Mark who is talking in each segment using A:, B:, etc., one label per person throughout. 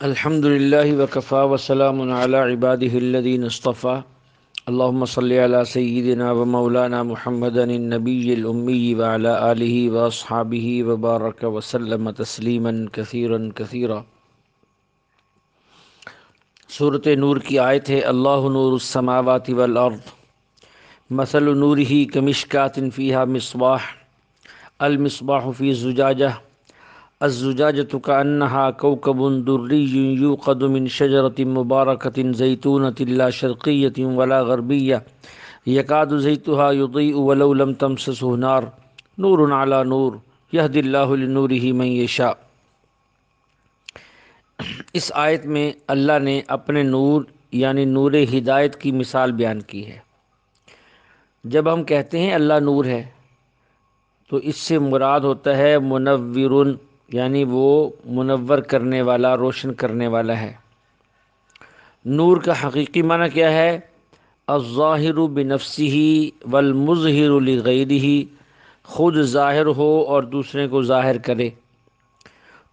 A: الحمد لله وكفى وسلام على عباده الذين اصطفى اللهم صل على سيدنا ومولانا محمد النبي الأمي وعلى آله وأصحابه وبارك وسلم تسليما كثيرا كثيرا۔ سورة نور کی آیت ہے اللہ نور السماوات والارض مثل نوره كمشكاة فيها مصباح المصباح في زجاجة الزجاجة كأنها كوكب دري يوقد من شجرة مباركة زيتونة لا شرقية ولا غربية يكاد زيتها يضيء ولو لم تمسسه نار نور على نور يهدي الله لنوره من يشاء۔ اس آیت میں اللہ نے اپنے نور یعنی نور ہدایت کی مثال بیان کی ہے۔ جب ہم کہتے ہیں اللہ نور ہے تو اس سے مراد ہوتا ہے منورٌ، یعنی وہ منور کرنے والا، روشن کرنے والا ہے۔ نور کا حقیقی معنی کیا ہے؟ الظاہر بنفسہ والمظہر لغیرہ، خود ظاہر ہو اور دوسرے کو ظاہر کرے۔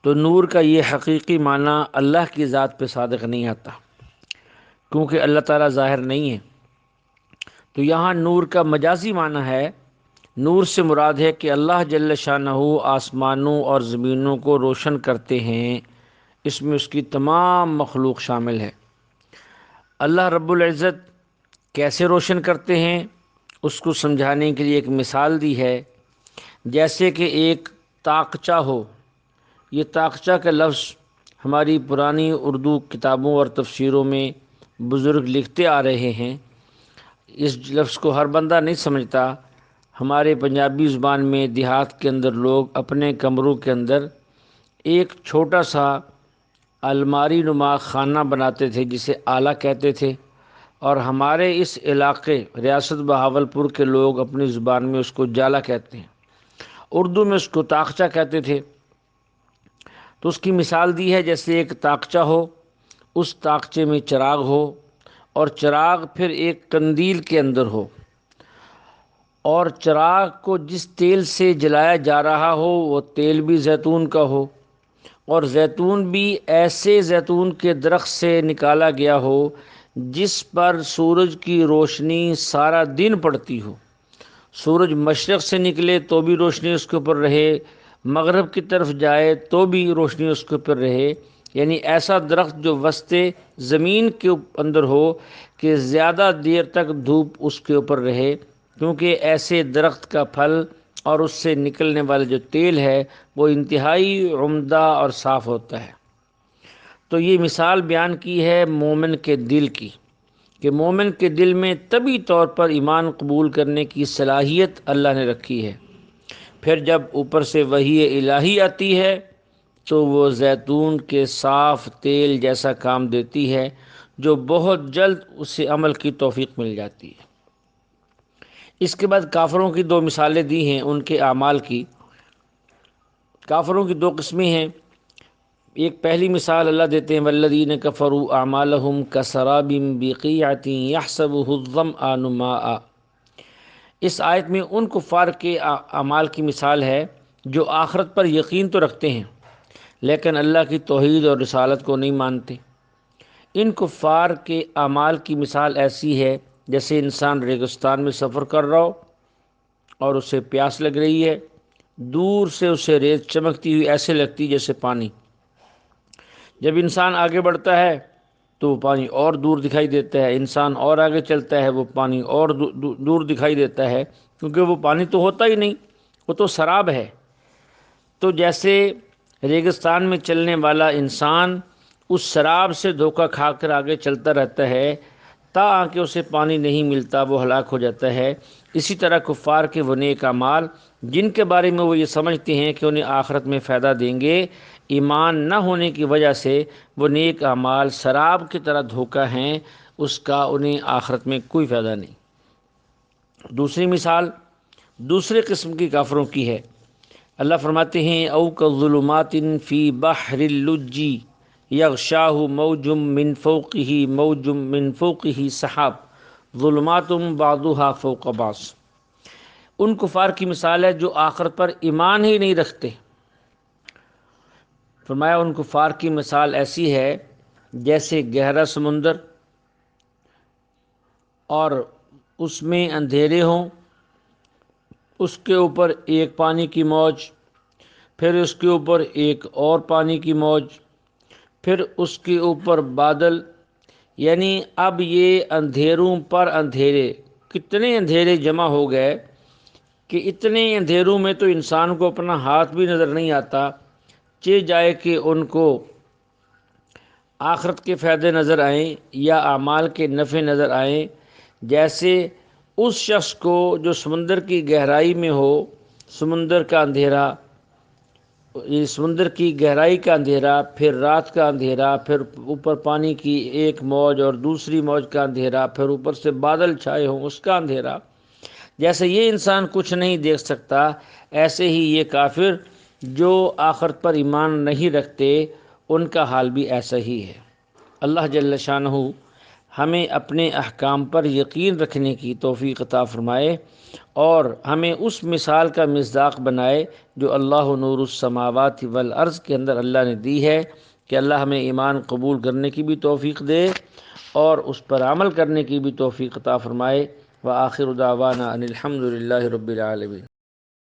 A: تو نور کا یہ حقیقی معنی اللہ کی ذات پہ صادق نہیں آتا، کیونکہ اللہ تعالیٰ ظاہر نہیں ہے۔ تو یہاں نور کا مجازی معنی ہے، نور سے مراد ہے کہ اللہ جل شانہ آسمانوں اور زمینوں کو روشن کرتے ہیں، اس میں اس کی تمام مخلوق شامل ہے۔ اللہ رب العزت کیسے روشن کرتے ہیں اس کو سمجھانے کے لیے ایک مثال دی ہے، جیسے کہ ایک طاقچہ ہو۔ یہ طاقچہ کا لفظ ہماری پرانی اردو کتابوں اور تفسیروں میں بزرگ لکھتے آ رہے ہیں۔ اس لفظ کو ہر بندہ نہیں سمجھتا۔ ہمارے پنجابی زبان میں دیہات کے اندر لوگ اپنے کمروں کے اندر ایک چھوٹا سا الماری نما خانہ بناتے تھے جسے آلہ کہتے تھے، اور ہمارے اس علاقے ریاست بہاولپور کے لوگ اپنی زبان میں اس کو جالا کہتے ہیں، اردو میں اس کو طاقچہ کہتے تھے۔ تو اس کی مثال دی ہے جیسے ایک طاقچہ ہو، اس طاقچے میں چراغ ہو، اور چراغ پھر ایک قندیل کے اندر ہو، اور چراغ کو جس تیل سے جلایا جا رہا ہو وہ تیل بھی زیتون کا ہو، اور زیتون بھی ایسے زیتون کے درخت سے نکالا گیا ہو جس پر سورج کی روشنی سارا دن پڑتی ہو۔ سورج مشرق سے نکلے تو بھی روشنی اس کے اوپر رہے، مغرب کی طرف جائے تو بھی روشنی اس کے اوپر رہے، یعنی ایسا درخت جو وسط زمین کے اندر ہو کہ زیادہ دیر تک دھوپ اس کے اوپر رہے، کیونکہ ایسے درخت کا پھل اور اس سے نکلنے والا جو تیل ہے وہ انتہائی عمدہ اور صاف ہوتا ہے۔ تو یہ مثال بیان کی ہے مومن کے دل کی، کہ مومن کے دل میں طبعی طور پر ایمان قبول کرنے کی صلاحیت اللہ نے رکھی ہے۔ پھر جب اوپر سے وحی الہی آتی ہے تو وہ زیتون کے صاف تیل جیسا کام دیتی ہے، جو بہت جلد اسے عمل کی توفیق مل جاتی ہے۔ اس کے بعد کافروں کی دو مثالیں دی ہیں ان کے اعمال کی۔ کافروں کی دو قسمیں ہیں۔ ایک پہلی مثال اللہ دیتے ہیں والذین کفروا اعمالهم کسراب بقیعۃ یحسبہ الظمآن ماء۔ اس آیت میں ان کفار کے اعمال کی مثال ہے جو آخرت پر یقین تو رکھتے ہیں لیکن اللہ کی توحید اور رسالت کو نہیں مانتے۔ ان کفار کے اعمال کی مثال ایسی ہے جیسے انسان ریگستان میں سفر کر رہا ہو اور اسے پیاس لگ رہی ہے، دور سے اسے ریت چمکتی ہوئی ایسے لگتی جیسے پانی۔ جب انسان آگے بڑھتا ہے تو وہ پانی اور دور دکھائی دیتا ہے، انسان اور آگے چلتا ہے وہ پانی اور دور دکھائی دیتا ہے، کیونکہ وہ پانی تو ہوتا ہی نہیں، وہ تو سراب ہے۔ تو جیسے ریگستان میں چلنے والا انسان اس سراب سے دھوکہ کھا کر آگے چلتا رہتا ہے تاکہ اسے پانی نہیں ملتا، وہ ہلاک ہو جاتا ہے، اسی طرح کفار کے وہ نیک اعمال جن کے بارے میں وہ یہ سمجھتے ہیں کہ انہیں آخرت میں فائدہ دیں گے، ایمان نہ ہونے کی وجہ سے وہ نیک اعمال سراب کی طرح دھوکہ ہیں، اس کا انہیں آخرت میں کوئی فائدہ نہیں۔ دوسری مثال دوسرے قسم کی کافروں کی ہے۔ اللہ فرماتے ہیں او کظلمات فی بحر اللج یغشاہ موج من فوقہ موج من فوقہ سحاب ظلمات بعضها فوق بعض۔ ان کفار کی مثال ہے جو آخرت پر ایمان ہی نہیں رکھتے، فرمایا ان کفار کی مثال ایسی ہے جیسے گہرا سمندر اور اس میں اندھیرے ہوں، اس کے اوپر ایک پانی کی موج، پھر اس کے اوپر ایک اور پانی کی موج، پھر اس کے اوپر بادل، یعنی اب یہ اندھیروں پر اندھیرے، کتنے اندھیرے جمع ہو گئے کہ اتنے اندھیروں میں تو انسان کو اپنا ہاتھ بھی نظر نہیں آتا، چہ جائے کہ ان کو آخرت کے فائدے نظر آئیں یا اعمال کے نفع نظر آئیں۔ جیسے اس شخص کو جو سمندر کی گہرائی میں ہو، سمندر کا اندھیرا، یہ سمندر کی گہرائی کا اندھیرا، پھر رات کا اندھیرا، پھر اوپر پانی کی ایک موج اور دوسری موج کا اندھیرا، پھر اوپر سے بادل چھائے ہوں اس کا اندھیرا، جیسے یہ انسان کچھ نہیں دیکھ سکتا، ایسے ہی یہ کافر جو آخرت پر ایمان نہیں رکھتے ان کا حال بھی ایسا ہی ہے۔ اللہ جل شانہ ہمیں اپنے احکام پر یقین رکھنے کی توفیق عطا فرمائے اور ہمیں اس مثال کا مصداق بنائے جو اللہ نور السماوات والارض کے اندر اللہ نے دی ہے، کہ اللہ ہمیں ایمان قبول کرنے کی بھی توفیق دے اور اس پر عمل کرنے کی بھی توفیق عطا فرمائے۔ وآخر دعوانا ان الحمد للہ رب العالمین۔